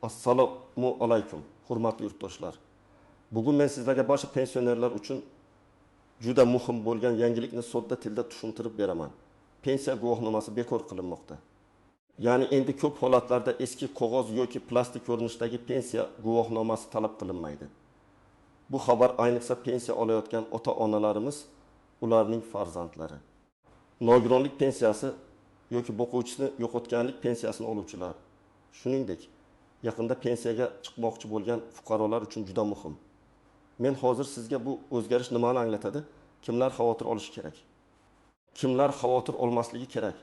Assalomu alaykum, hurmatli yurtdoshlar. Bugun men sizlarga barcha pensionerlar uchun juda muhim bo'lgan yangilikni sodda tilda tushuntirib beraman. Pensiya guvohnomasi bekor qilinmoqda. Ya'ni endi ko'p holatlarda eski qog'oz yoki plastik ko'rinishdagi pensiya guvohnomasi talab qilinmaydi. Bu xabar ayniqsa pensiya olayotgan ota-onalarimiz, ularning farzandlari. Nogironlik pensiyasi yoki boquvchisini yo'qotganlik pensiyasini oluvchilar, shuningdek, yaqinda pensiyaga chiqmoqchi bo'lgan fuqarolar uchun juda muhim. Men hozir sizga bu o'zgarish nimani anglatadi? Kimlar xavotir olishi kerak? Kimlar xavotir olmasligi kerak?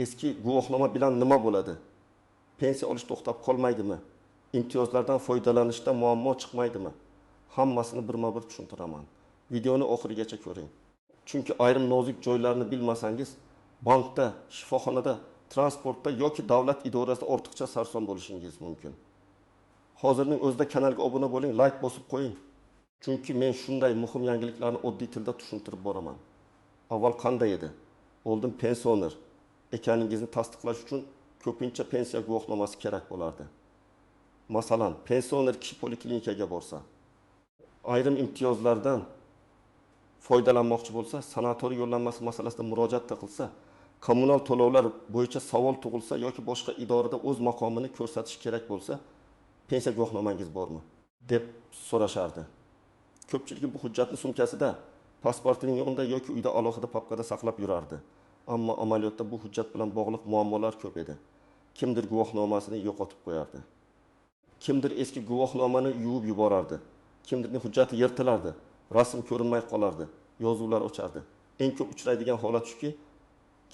Eski guvohnoma bilan nima bo'ladi? Pensiya olish to'xtab qolmaydimi? Imtiyozlardan foydalanishda muammo chiqmaydimi? Hammasini birma-bir tushuntiraman. Videoni oxirigacha ko'ring. Chunki ayrim nozik joylarni bilmasangiz, bankda, shifoxonada, transportda yoki davlat idorasida ortiqcha sarson bo'lishingiz mumkin. Hozirning o'zida kanalga obuna bo'ling, like bosib qo'ying. Chunki men shunday muhim yangiliklarni oddiy tilda tushuntirib boraman. Avval qanday edi? Oldin pensioner ekaningizni tasdiqlash uchun ko'pincha pensiya guvohnomasi kerak bo'lardi. Masalan, pensioner kishi poliklinikaga borsa, ayrim imtiyozlardan foydalanmoqchi bo'lsa, sanatoriy yo'llanmasi masalasida murojaat qilsa, kommunal to'lovlar bo'yicha savol tug'ilsa yoki boshqa idorada o'z maqomini ko'rsatish kerak bo'lsa, pensiya guvohnomangiz bormi deb so'rashardi. Ko'pchilik bu hujjatni sumkasida, pasportining yonida yoki uyda alohida papkada saqlab yurardi. Ammo amaliyotda bu hujjat bilan bog'liq muammolar ko'p edi. Kimdir guvohnomasini yo'qotib qo'yardi. Kimdir eski guvohnomani yuvib yuborardi. Kimdirning hujjati yirtilardi. Rasm ko'rinmay qolardi. Yozuvlar o'chardi. Eng ko'p uchraydigan holat shuki,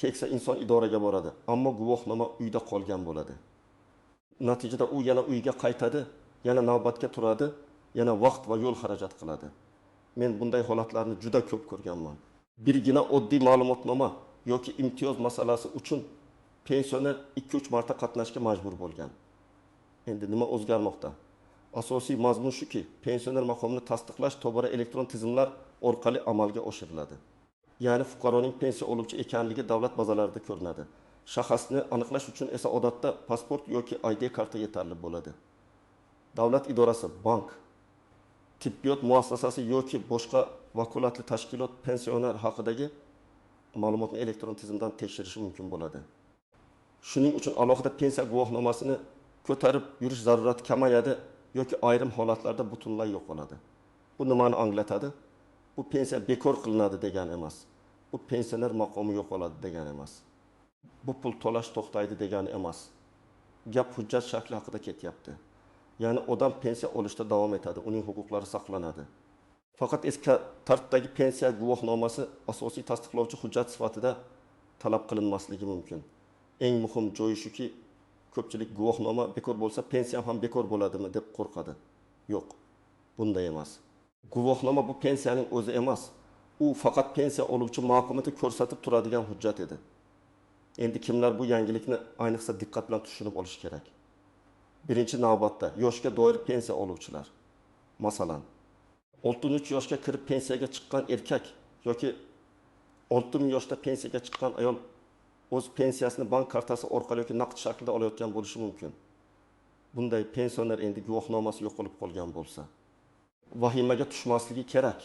keksa inson idoraga boradi, ammo guvohnoma uyda qolgan bo'ladi. Natijada u yana uyga qaytadi, yana navbatga turadi, yana vaqt va yo'l xarajat qiladi. Men bunday holatlarni juda ko'p ko'rganman. Birgina oddiy ma'lumotnoma yoki imtiyoz masalasi uchun pensioner 2-3 marta qatnashga majbur bo'lgan. Endi nima o'zgarmoqda? Asosiy mazmun shuki, pensioner maqomini tasdiqlash tobora elektron tizimlar orqali amalga oshiriladi. Ya'ni fuqaroning pensiya oluvchi ekanligi davlat bazalarida ko'rinadi. Shaxsni aniqlash uchun esa odatda pasport yoki ID karta yetarli bo'ladi. Davlat idorasi, bank, tibbiyot muassasasi yoki boshqa vakolatli tashkilot pensioner haqidagi ma'lumotni elektron tizimdan tekshirishi mumkin bo'ladi. Shuning uchun alohida pensiya guvohnomasini ko'tarib yurish zarurati kamayadi yoki ayrim holatlarda butunlay yo'qoladi. Bu nimani anglatadi? Bu pensiya bekor qilinadi degani emas. Bu pensioner maqomi yo'qoladi degani emas. Bu pul to'lash to'xtaydi degani emas. Gap hujjat shakli haqida ketyapti. Ya'ni odam pensiya olishda davom etadi, uning huquqlari saqlanadi. Faqat eski tartibdagi pensiya guvohnomasi asosiy tasdiqlovchi hujjat sifatida talab qilinmasligi mumkin. Eng muhim joyi shuki, ko'pchilik guvohnoma bekor bo'lsa, pensiyam ham bekor bo'ladimi deb qo'rqadi. Yo'q, bunday emas. Guvohnoma bu pensiyaning o'zi emas. U faqat pensiya oluvchi maqomini ko'rsatib turadigan hujjat edi. Endi kimlar bu yangilikni ayniqsa diqqat bilan tushunib olish kerak? Birinchi navbatda yoshga doir pensiya oluvchilar. Masalan, 63 yoshga kirib pensiyaga chiqqan erkak yoki 60 yoshda pensiyaga chiqqan ayol o'z pensiyasini bank kartasi orqali yoki naqd shaklda olayotgan bo'lishi mumkin. Bunday pensioner endi guvohnomasi yo'qolib qolgan bo'lsa, vahimaga tushmasligi kerak.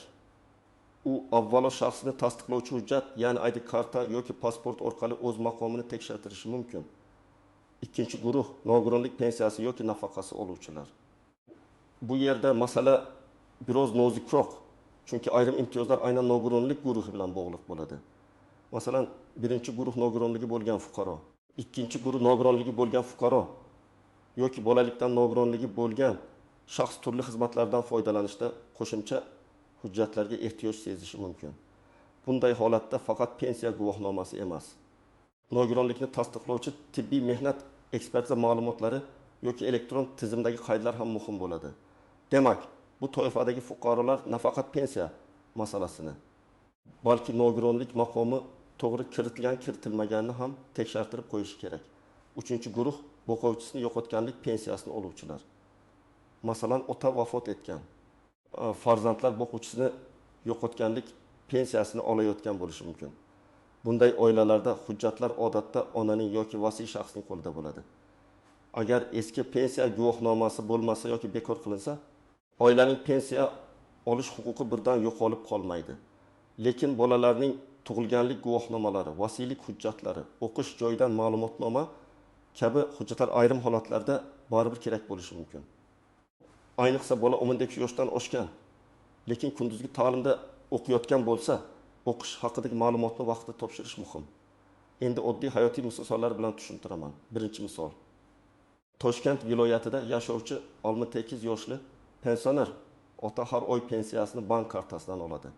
U avvalo shaxsini tasdiqlovchi hujjat, ya'ni ID karta yoki pasport orqali o'z maqomini tekshirtirishi mumkin. Ikkinchi guruh nogironlik pensiyasi yoki nafaqasi oluvchilar. Bu yerda masala biroz nozikroq, chunki ayrim imtiyozlar aynan nogironlik guruhi bilan bog'liq bo'ladi. Masalan, birinchi guruh nogironligi bo'lgan fuqaro, ikkinchi guruh nogironligi bo'lgan fuqaro yoki bolalikdan nogironligi bo'lgan shaxs turli xizmatlardan foydalanishda qo'shimcha hujjatlarga ehtiyoj sezishi mumkin. Bunday holatda faqat pensiya guvohnomasi emas, nogironlikni tasdiqlovchi tibbiy mehnat ekspertiza ma'lumotlari yoki elektron tizimdagi qaydlar ham muhim bo'ladi. Demak, bu toifadagi fuqarolar nafaqat pensiya masalasini, balki nogironlik maqomi to'g'ri kiritilmaganini ham tekshirtirib qo'yish kerak. Uchinchi guruh boquvchisini yo'qotganlik pensiyasini oluvchilar. Masalan, ota vafot etgan, farzandlar boquvchisini yo'qotganlik pensiyasini olayotgan bo'lishi mumkin. Bunday oilalarda hujjatlar odatda onaning yoki vasiy shaxsning qo'lida bo'ladi. Agar eski pensiya guvohnomasi bo'lmasa yoki bekor qilinsa, oilaning pensiya olish huquqi birdan yo'qolib qolmaydi. Lekin bolalarning tug'ilganlik guvohnomalari, vasiylik hujjatlari, o'qish joyidan ma'lumotnoma kabi hujjatlar ayrim holatlarda baribir kerak bo'lishi mumkin. Ayniqsa bola 12 yoshdan oshgan, lekin kunduzgi ta'limda o'qiyotgan bo'lsa, o'qish haqidagi ma'lumotni vaqtida topshirish muhim. Endi oddiy hayotiy misollar bilan tushuntiraman. Birinchi misol. Toshkent viloyatida yashovchi 68 yoshli pensioner ota har oy pensiyasini bank kartasidan oladi.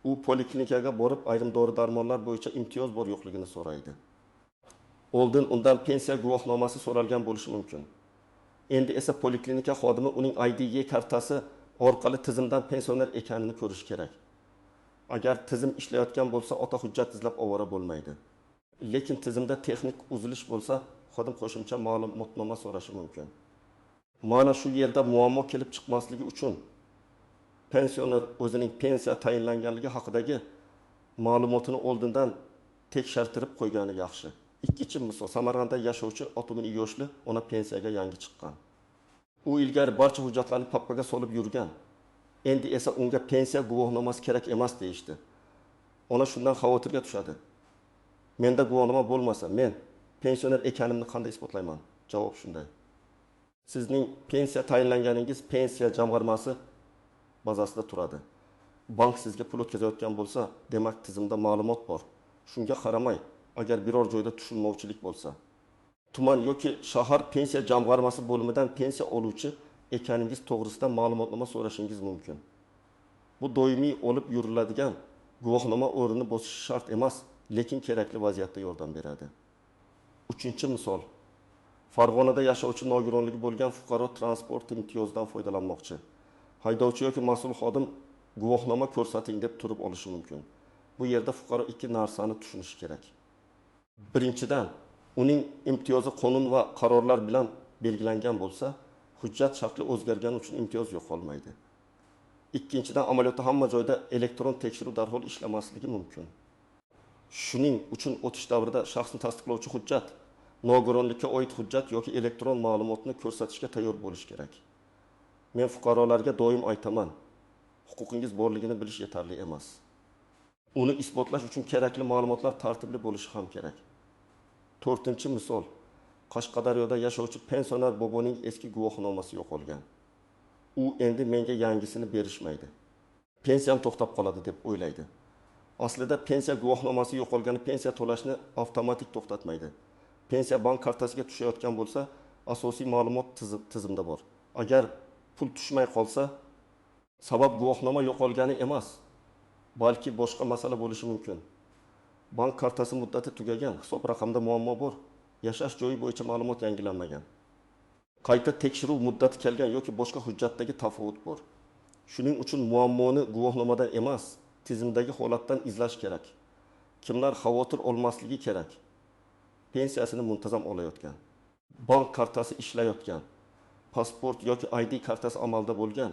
U poliklinikaga borib ayrim dori-darmonlar bo'yicha imtiyoz bor yo'qligini so'raydi. Oldin undan pensiya guvohnomasi so'ralgan bo'lishi mumkin. Endi esa poliklinika xodimi uning IDG kartasi orqali tizimdan pensioner ekanini ko'rish kerak. Agar tizim ishlayotgan bo'lsa, ota hujjat izlab ovora bo'lmaydi. Lekin tizimda texnik uzilish bo'lsa, xodim qo'shimcha ma'lumotnoma so'rashi mumkin. Mana shu yerda muammo kelib chiqmasligi uchun pensioner o'zining pensiya tayinlanganligi haqidagi ma'lumotini oldindan tekshirtirib qo'ygani yaxshi. Ikkinchi misol, Samarqandda yashovchi 60 yoshli ona pensiyaga yangi chiqqan. U ilgari barcha hujjatlarni papkaga solib yurgan. Endi esa unga pensiya guvohnomasi kerak emas deyishdi. Ona shundan xavotirga tushadi. Menda guvohnoma bo'lmasa, men pensioner ekanimni qanday isbotlayman? Javob shunday. Sizning pensiya tayinlanganingiz pensiya jamg'armasi bazasida turadi. Bank sizga pul o'tkazayotgan bo'lsa, demak tizimda ma'lumot bor. Shunga qaramay, agar biror joyda tushunmovchilik bo'lsa, tuman yoki shahar pensiya jamg'armasi bo'limidan pensiya oluvchi ekaningiz to'g'risida ma'lumotnoma so'rashingiz mumkin. Bu doimiy olib yuriladigan guvohnoma o'rnini bosishi shart emas, lekin kerakli vaziyatda yordam beradi. Uchinchi misol. Farg'onada yashovchi nogironligi bo'lgan fuqaro transport imtiyozidan foydalanmoqchi. Haydovchi yoki mas'ul xodim guvohnoma ko'rsating deb turib olishi mumkin. Bu yerda fuqaro ikki narsani tushunishi kerak. Birinchidan, uning imtiyozi qonun va qarorlar bilan belgilangan bo'lsa, hujjat shakli o'zgargani uchun imtiyoz yo'qolmaydi. Ikkinchidan, amaliyotda hamma joyda elektron tekshiruv darhol ishlamasligi mumkin. Shuning uchun o'tish davrida shaxsni tasdiqlovchi hujjat, nogironlikka oid hujjat yoki elektron ma'lumotni ko'rsatishga tayyor bo'lish kerak. Men fuqarolarga doim aytaman, huquqingiz borligini bilish yetarli emas. Uni isbotlash uchun kerakli ma'lumotlar tartibli bo'lishi ham kerak. To'rtinchi misol. Qashqadaryoda yashovchi pensioner boboning eski guvohnomasi yo'qolgan. U endi menga yangisini berishmaydi. Pensiyam to'xtab qoladi deb o'ylaydi. Aslida pensiya guvohnomasi yo'qolgani pensiya to'lashni avtomatik to'xtatmaydi. Pensiya bank kartasiga tushayotgan bo'lsa, asosiy ma'lumot tizimda bor. Agar pul tushmay qolsa, sabab guvohnoma yo'qolgani emas, balki boshqa masala bo'lishi mumkin. Bank kartasi muddati tugagan, hisob raqamida muammo bor, yashash joyi bo'yicha ma'lumot yangilanmagan. Qayta tekshiruv muddati kelgan yoki boshqa hujjatdagi tafovut bor. Shuning uchun muammoni guvohnomadan emas, tizimdagi holatdan izlash kerak. Kimlar xavotir olmasligi kerak? Pensiyasini muntazam olayotgan, bank kartasi ishlayotgan, pasport yoki ID kartasi amalda bo'lgan,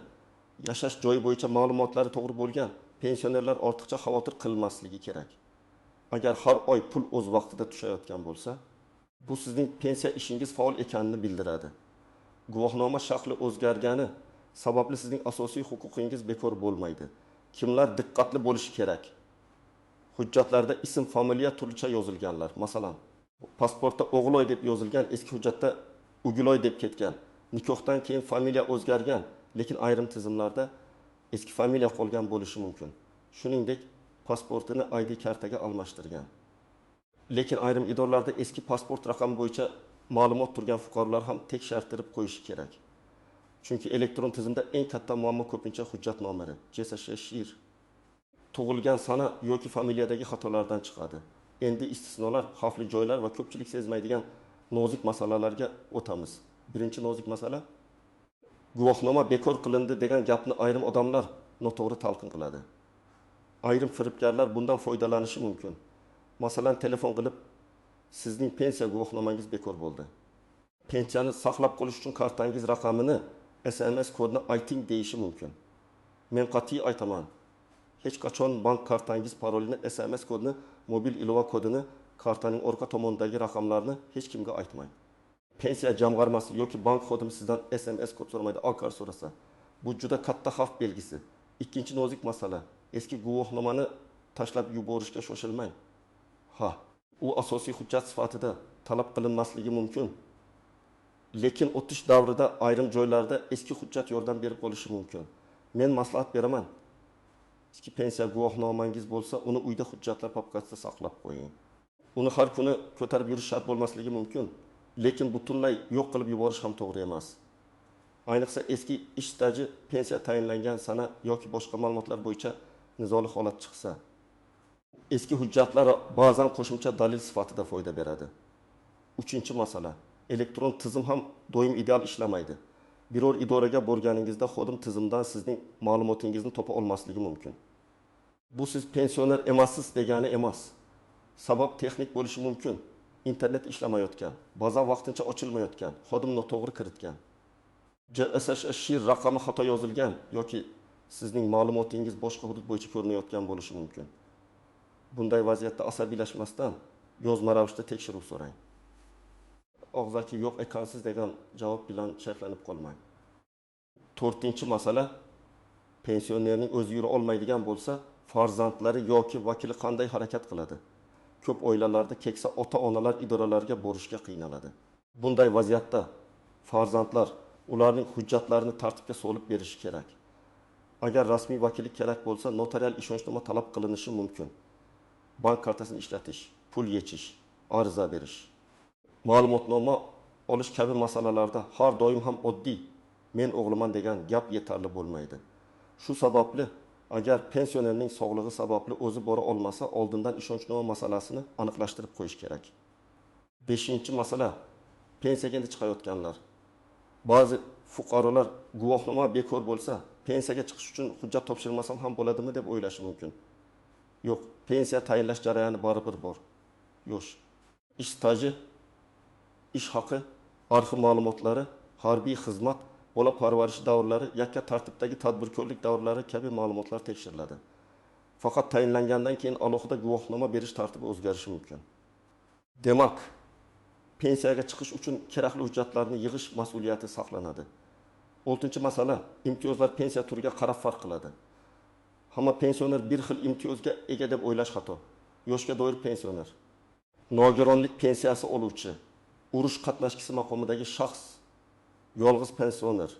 yashash joyi bo'yicha ma'lumotlari to'g'ri bo'lgan pensionerlar ortiqcha xavotir qilmasligi kerak. Agar har oy pul o'z vaqtida tushayotgan bo'lsa, bu sizning pensiya ishingiz faol ekanini bildiradi. Guvohnoma shakli o'zgargani sababli sizning asosiy huquqingiz bekor bo'lmaydi. Kimlar diqqatli bo'lishi kerak? Hujjatlarda ism, familiya turlicha yozilganlar. Masalan, pasportda O'g'iloy deb yozilgan, eski hujjatda Ugiloy deb ketgan. Nikohdan keyin familiya o'zgargan, lekin ayrim tizimlarda eski familiya qolgan bo'lishi mumkin. Shuningdek, pasportini ID kartaga almashtirgan. Lekin ayrim idoralarda eski pasport raqami bo'yicha ma'lumot turgan fuqarolar ham tekshirtirib qo'yishi kerak. Chunki elektron tizimda eng katta muammo ko'pincha hujjat nomeri, JSSHIR, tug'ilgan sana yoki familiyadagi xatolardan chiqadi. Endi istisnolar, xavfli joylar va ko'pchilik sezmaydigan nozik masalalarga o'tamiz. Birinchi nozik masala, guvohnoma bekor qilindi degan gapni ayrim odamlar noto'g'ri talqin qiladi. Ayrim firibgarlar bundan foydalanishi mumkin. Masalan, telefon qilib, sizning pensiya guvohnomangiz bekor bo'ldi. Pensiyani saqlab qolish uchun kartangiz raqamini, SMS kodini ayting deyishi mumkin. Men qat'iy aytaman, hech qachon bank kartangiz parolini, SMS kodini, mobil ilova kodini, kartaning orqa tomonidagi raqamlarni hech kimga aytmang. pensiya jamg'armasi yoki bank xodimi sizdan SMS kod so'ramaydi, akar so'rasa. Bu juda katta xavf belgisi. Ikkinchi nozik masala, eski guvohnomani tashlab yuborishga shoshilmang. Ha, u asosiy hujjat sifatida talab qilinmasligi mumkin. Lekin o'tish davrida ayrim joylarda eski hujjat yordam berib qolishi mumkin. Men maslahat beraman. Eski pensiya guvohnomangiz bo'lsa, uni uyda hujjatlar papkasida saqlab qo'ying. Uni har kuni ko'tarib yurish shart bo'lmasligi mumkin, lekin butunlay yo'q qilib yuborish ham to'g'ri emas. Ayniqsa eski ish staji, pensiya tayinlangan sana yoki boshqa ma'lumotlar bo'yicha nizoli holat chiqsa. Eski hujjatlar ba'zan qo'shimcha dalil sifatida foyda beradi. Uchinchi masala, elektron tizim ham doim ideal ishlamaydi. Biror idoraga borganingizda xodim tizimdan sizning ma'lumotingizni topa olmasligi mumkin. Bu siz pensioner emassiz degani emas. Sabab texnik bo'lishi mumkin. Internet ishlamayotgan, baza vaqtincha ochilmayotgan, xodim noto'g'ri kiritgan. JSHSH raqami xato yozilgan yoki sizning ma'lumotingiz boshqa hudud bo'yicha ko'rinayotgan bo'lishi mumkin. Bunday vaziyatda asabiylashmasdan yozma ravishda tekshiruv so'rang. Og'zaki yo'q ekansiz degan javob bilan shayxlanib qolmang. To'rtinchi masala, pensionerning o'zi yura olmaydigan bo'lsa, farzandlari yoki vakili qanday harakat qiladi? Ko'p oilalarda keksa ota-onalar idoralarga borishga qiynaladi. Bunday vaziyatda farzandlar ularning hujjatlarini tartibga solib berishi kerak. Agar rasmiy vakillik kerak bo'lsa, notarial ishonchnoma talab qilinishi mumkin. Bank kartasini ishlatish, pul yechish, ariza berish, ma'lumotnoma olish kabi masalalarda har doim ham oddiy men o'g'liman degan gap yetarli bo'lmaydi. Shu sababli agar pensionerning sog'lig'i sababli o'zi bora olmasa, oldindan ishonchnoma masalasini aniqlashtirib qo'yish kerak. 5-masala, pensiyaga chiqayotganlar. Ba'zi fuqarolar guvohnoma bekor bo'lsa, pensiyaga chiqish uchun hujjat topshirmasam ham bo'ladimi deb o'ylashi mumkin. Yo'q, pensiya tayinlash jarayoni baribir bor. Yo'q. Ish staji, ish haqi, arxiv ma'lumotlari, harbiy xizmat, bola parvarishi davrlari, yakka tartibdagi tadbirkorlik davrlari kabi ma'lumotlar tekshiriladi. Faqat tayinlangandan keyin alohida guvohnoma berish tartibi o'zgarishi mumkin. Demak, pensiyaga chiqish uchun kerakli hujjatlarni yig'ish mas'uliyati saqlanadi. 6-masala, imtiyozlar pensiya turiga qarab farq qiladi. Hamma pensioner bir xil imtiyozga ega deb o'ylash xato. Yoshga doir pensioner, nogironlik pensiyasi oluvchi, urush qatnashchisi maqomidagi shaxs, yolg'iz pensioner,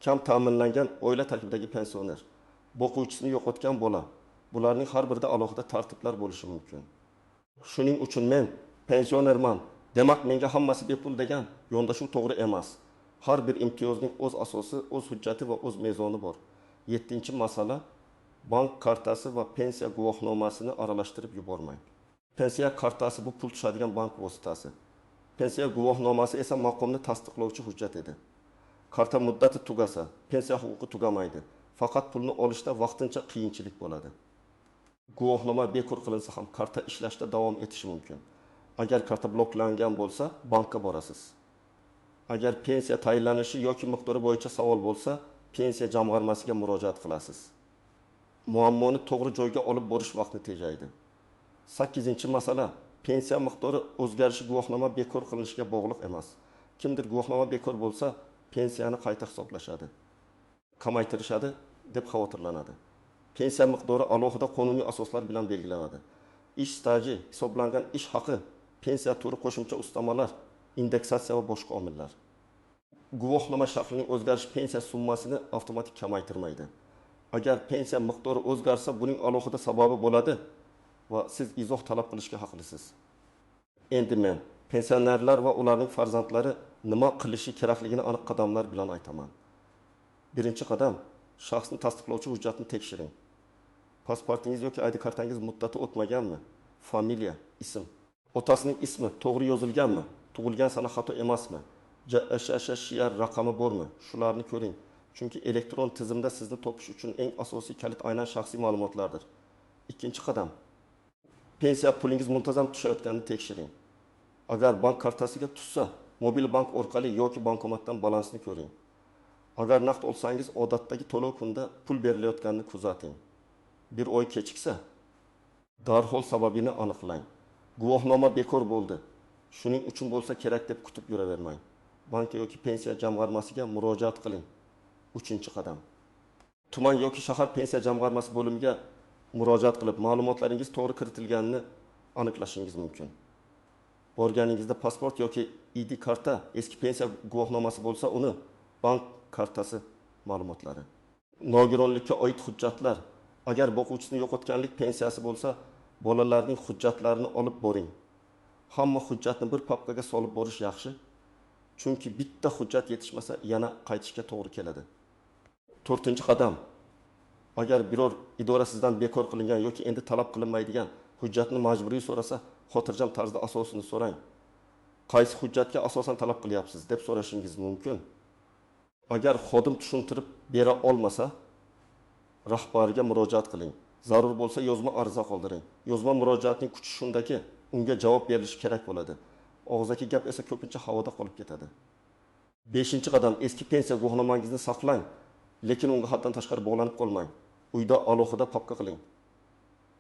kam ta'minlangan oila tarkibidagi pensioner, boquvchisini yo'qotgan bola. Bularning har birida alohida tartiblar bo'lishi mumkin. Shuning uchun men pensionerman, demak menga hammasi bepul degan yondashuv to'g'ri emas. Har bir imtiyozning o'z asosi, o'z hujjati va o'z mezoni bor. 7-masala, bank kartasi va pensiya guvohnomasini aralashtirib yubormang. Pensiya kartasi bu pul tushadigan bank vositasi. Pensiya guvohnomasi esa maqomni tasdiqlovchi hujjat edi. Karta muddati tugasa, pensiya huquqi tugamaydi. Faqat pulni olishda vaqtincha qiyinchilik bo'ladi. Guvohnoma bekor qilinsa ham karta ishlashda davom etishi mumkin. Agar karta bloklangan bo'lsa, bankka borasiz. Agar pensiya tayinlanishi yoki miqdori bo'yicha savol bo'lsa, pensiya jamg'armasiga murojaat qilasiz. Muammoni to'g'ri joyga olib borish vaqtini tejaydi. 8-masala, pensiya miqdori o'zgarishi guvohnoma bekor qilinishiga bog'liq emas. Kimdir guvohnoma bekor bo'lsa, pensiyani qayta hisoblashadi, kamaytirishadi deb xavotirlanadi. Pensiya miqdori alohida qonuniy asoslar bilan belgilanadi. Ish staji, hisoblangan ish haqi, pensiya turi qo'shimcha ustamalar, indeksatsiya va boshqa omillar. Guvohnoma shaklining o'zgarishi pensiya summasini avtomatik kamaytirmaydi. Agar pensiya miqdori o'zgarsa, buning alohida sababi bo'ladi va siz izoh talab qilishga haqlisiz. Endi men pensionerlar va ularning farzandlari nima qilishi kerakligini aniq qadamlar bilan aytaman. 1-qadam, shaxsni tasdiqlovchi hujjatni tekshiring. Pasportingiz yoki ID kartangiz muddati o'tmaganmi? Familiya, ism. Otasining ismi to'g'ri yozilganmi? Tug'ilgan sana xato emasmi? JSHSH raqami bormi? Shularni ko'ring. Chunki elektron tizimda sizni topish uchun eng asosiy kalit aynan shaxsiy ma'lumotlardir. 2-qadam. Pensiya pulingiz muntazam tushayotganini tekshiring. Agar bank kartasiga tushsa, mobil bank orqali yoki bankomatdan balansni ko'ring. Agar naqd olsangiz, odatdagi to'lov kunida pul berilayotganini kuzating. Bir oy kechiksa, darhol sababini aniqlang. Guvohnoma bekor bo'ldi. Shuning uchun bo'lsa kerak deb kutib yuravermang. bankka yoki pensiya jamg'armasiga murojaat qiling. 3-qadam. Tuman yoki shahar pensiya jamg'armasi bo'limiga murojaat qilib, ma'lumotlaringiz to'g'ri kiritilganini aniqlashingiz mumkin. Borganingizda pasport yoki ID karta, eski pensiya guvohnomasi bo'lsa, uni bank kartasi ma'lumotlari. Nogironlikka oid hujjatlar. Agar boquvchisini yo'qotganlik pensiyasi bo'lsa, bolalarning hujjatlarini olib boring. Hamma hujjatni bir papkaga solib borish yaxshi. Chunki bitta hujjat yetishmasa, yana qaytishga to'g'ri keladi. 4-qadam. Agar biror idora sizdan bekor qilingan yoki endi talab qilinmaydigan hujjatni majburiy so'rasa, xotirjam tarzda asosini so'rang. Qaysi hujjatga asosan talab qilyapsiz deb so'rashingiz mumkin. Agar xodim tushuntirib bera olmasa, rahbariga murojaat qiling. Zarur bo'lsa yozma ariza qoldiring. Yozma murojaatning kuchi shundaki, unga javob berilishi kerak bo'ladi. Og'zaki gap esa ko'pincha havoda qolib ketadi. 5-qadam, eski pensiya guvohnomangizni saqlang, lekin unga haddan tashqari bog'lanib qolmang. Uyda alohida papka qiling.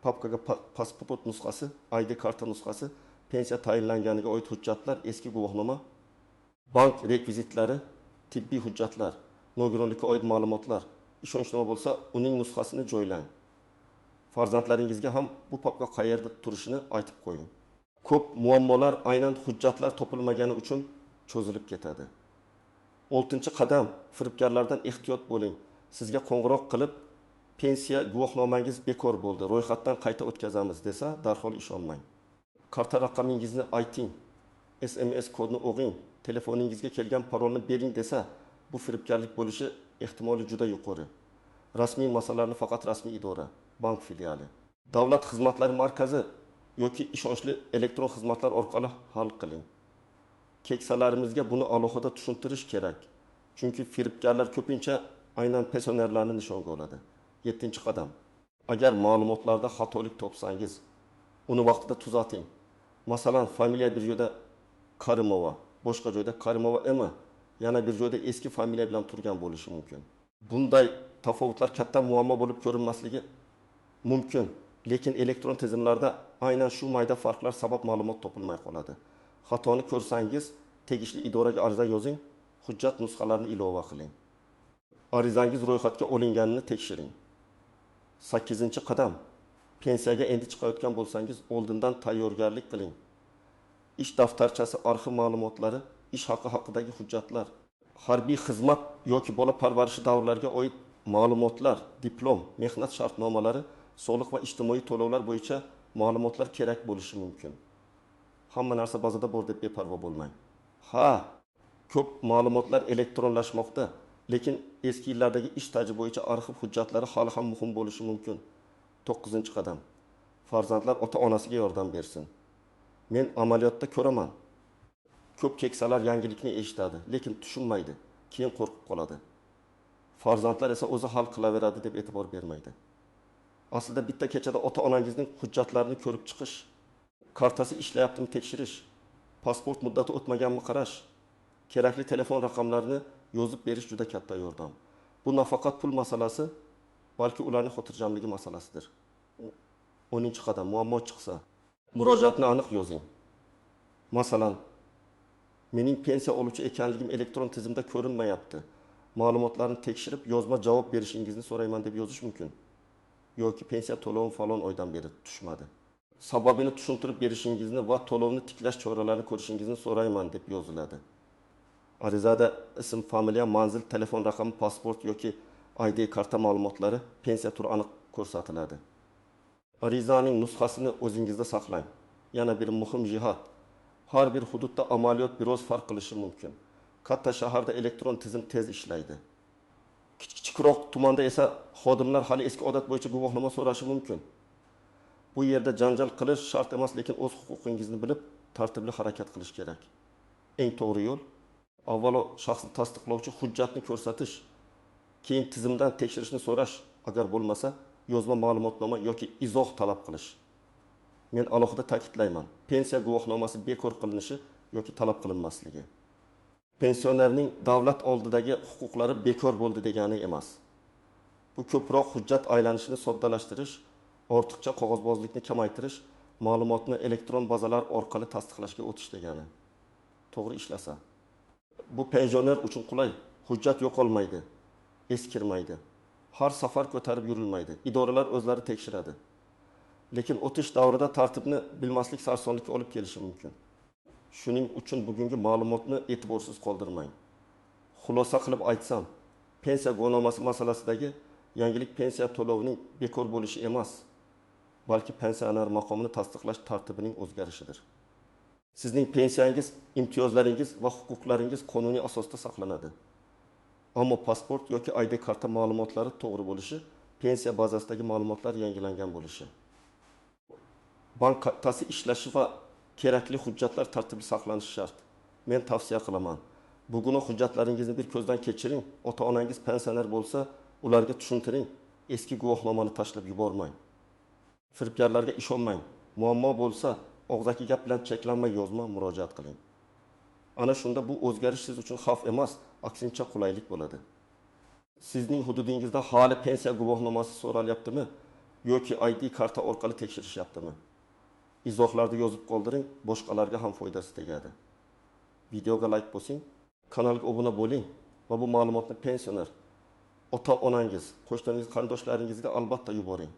Papkaga pasport nusxasi, ID karta nusxasi, pensiya tayinlanganiga oid hujjatlar, eski guvohnoma, bank rekvizitlari, tibbiy hujjatlar, nogironlikka oid ma'lumotlar, ishonchnoma bo'lsa, uning nusxasini joylang. Farzandlaringizga ham bu papka qayerda turishini aytib qo'ying. Ko'p muammolar aynan hujjatlar topilmagani uchun cho'zilib ketadi. 6-qadam, firibgarlardan ehtiyot bo'ling. Sizga qo'ng'iroq qilib, pensiya guvohnomangiz bekor bo'ldi, ro'yxatdan qayta o'tkazamiz desa, darhol ishonmang. Karta raqamingizni ayting, SMS kodni o'qing, telefoningizga kelgan parolni bering desa, bu firibgarlik bo'lishi ehtimoli juda yuqori. Rasmiy masalalarni faqat rasmiy idora, bank filiali, davlat xizmatlari markazi yoki ishonchli elektron xizmatlar orqali hal qiling. Keksalarimizga buni alohida tushuntirish kerak. Chunki firibgarlar ko'pincha aynan pensionerlarni nishonga oladi. 7-qadam. Agar ma'lumotlarda xatolik topsangiz, uni vaqtida tuzating. Masalan, familiya bir joyda Karimova, boshqa joyda Karimova emas, yana bir joyda eski familiya bilan turgan bo'lishi mumkin. Bunday tafovutlar katta muammo bo'lib ko'rinmasligi mumkin, lekin elektron tizimlarda aynan shu mayda farqlar sabab ma'lumot topilmay qoladi. Xatoni ko'rsangiz, tegishli idoraga ariza yozing, hujjat nusxalarini ilova qiling. Arizangiz ro'yxatga olinganini tekshiring. 8-qadam. Pensiyaga endi chiqayotgan bo'lsangiz, oldindan tayyorgarlik qiling. Ish daftarchasi, arxiv ma'lumotlari, ish haqi haqidagi hujjatlar, harbiy xizmat yoki bola parvarishi davrlariga oid ma'lumotlar, diplom, mehnat shartnomalari, soliq va ijtimoiy to'lovlar bo'yicha ma'lumotlar kerak bo'lishi mumkin. Hamma narsa bazada bor deb beparvo bo'lmang. Ko'p ma'lumotlar elektronlashmoqda, lekin eski yillardagi ish staji bo'yicha arxiv hujjatlari hali ham muhim bo'lishi mumkin. 9-qadam. Farzandlar ota-onasiga yordam bersin. Men amaliyotda ko'raman. Ko'p keksalar yangilikni eshitadi, lekin tushunmaydi, keyin qo'rqib qoladi. Farzandlar esa o'zi hal qilaveradi deb e'tibor bermaydi. Aslida bitta kechada ota-onangizning hujjatlarini ko'rib chiqish, kartasi ishlayaptimi tekshirish, pasport muddati o'tmaganmi qarash, kerakli telefon raqamlarini yozib berish juda katta yordam. Bu nafaqat pul masalasi, balki ularning xotirjamligi masalasidir. 10-qadam, muammo chiqsa, murojaatni aniq yozing. Masalan, mening pensiya oluvchi ekanligim elektron tizimda ko'rinmayapti. Ma'lumotlarni tekshirib, yozma javob berishingizni so'rayman deb yozish mumkin. Yoki pensiya to'lovim falon oydan beri tushmadi. Sababini tushuntirib berishingizni va to'lovni tiklash choralarini ko'rishingizni so'rayman deb yoziladi. Arizada ism, familiya, manzil, telefon raqami, pasport yoki ID karta ma'lumotlari, pensiya turi aniq ko'rsatiladi. Arizaning nusxasini o'zingizda saqlang. Yana bir muhim jihat. Har bir hududda amaliyot biroz farq qilishi mumkin. Katta shaharda elektron tizim tez ishlaydi. Kichikroq tumanda esa xodimlar hali eski odat bo'yicha guvohnoma so'rashi mumkin. Bu yerda janjal qilish shart emas, lekin o'z huquqingizni bilib, tartibli harakat qilish kerak. Eng to'g'ri yo'l avvalo shaxsni tasdiqlovchi hujjatni ko'rsatish, keyin tizimdan tekshirishni so'rash, agar bo'lmasa yozma ma'lumotnoma yoki izoh talab qilish. Men alohida ta'kidlayman, pensiya guvohnomasi bekor qilinishi yoki talab qilinmasligi. Pensionerning davlat oldidagi huquqlari bekor bo'ldi degani emas. Bu ko'proq hujjat aylanishini soddalashtirish, ortiqcha qog'ozbozlikni kamaytirish, ma'lumotni elektron bazalar orqali tasdiqlashga o'tish degani. To'g'ri ishlasa. Bu pensioner uchun qulay. Hujjat yo'qolmaydi, eskirmaydi. Har safar ko'tarib yurilmaydi. Idoralar o'zlari tekshiradi. Lekin o'tish davrida tartibni bilmaslik sarsonlikka olib kelishi mumkin. Shuning uchun bugungi ma'lumotni e'tiborsiz qoldirmang. Xulosa qilib aytsam, pensiya guvohnomasi masalasidagi yangilik pensiya to'lovining bekor bo'lishi emas, balki pensioner maqomini tasdiqlash tartibining o'zgarishidir. Sizning pensiyangiz, imtiyozlaringiz va huquqlaringiz qonuniy asosda saqlanadi. Ammo pasport yoki ID karta ma'lumotlari to'g'ri bo'lishi, pensiya bazasidagi ma'lumotlar yangilangan bo'lishi. Bank kartasi ishlashi va kerakli hujjatlar tartibli saqlanishi shart. Men tavsiya qilaman. Bugun hujjatlaringizni bir ko'zdan kechiring. Ota-onangiz pensioner bo'lsa, ularga tushuntiring. Eski guvohnomani tashlab yubormang. Firibgarlarga ishonmang. Muammo bo'lsa, og'zaki gap bilan cheklanmay yozma murojaat qiling. Ana shunda bu o'zgarish siz uchun xavf emas, aksincha qulaylik bo'ladi. Sizning hududingizda hali pensiya guvohnomasi so'ralyaptimi yoki ID karta orqali tekshirishyaptimi? Izohlarda yozib qoldiring, boshqalarga ham foydasi tegadi. Videoga like bosing, kanalga obuna bo'ling va bu ma'lumotni pensioner, ota-onangiz, qo'shningiz, qarindoshlaringizga albatta yuboring.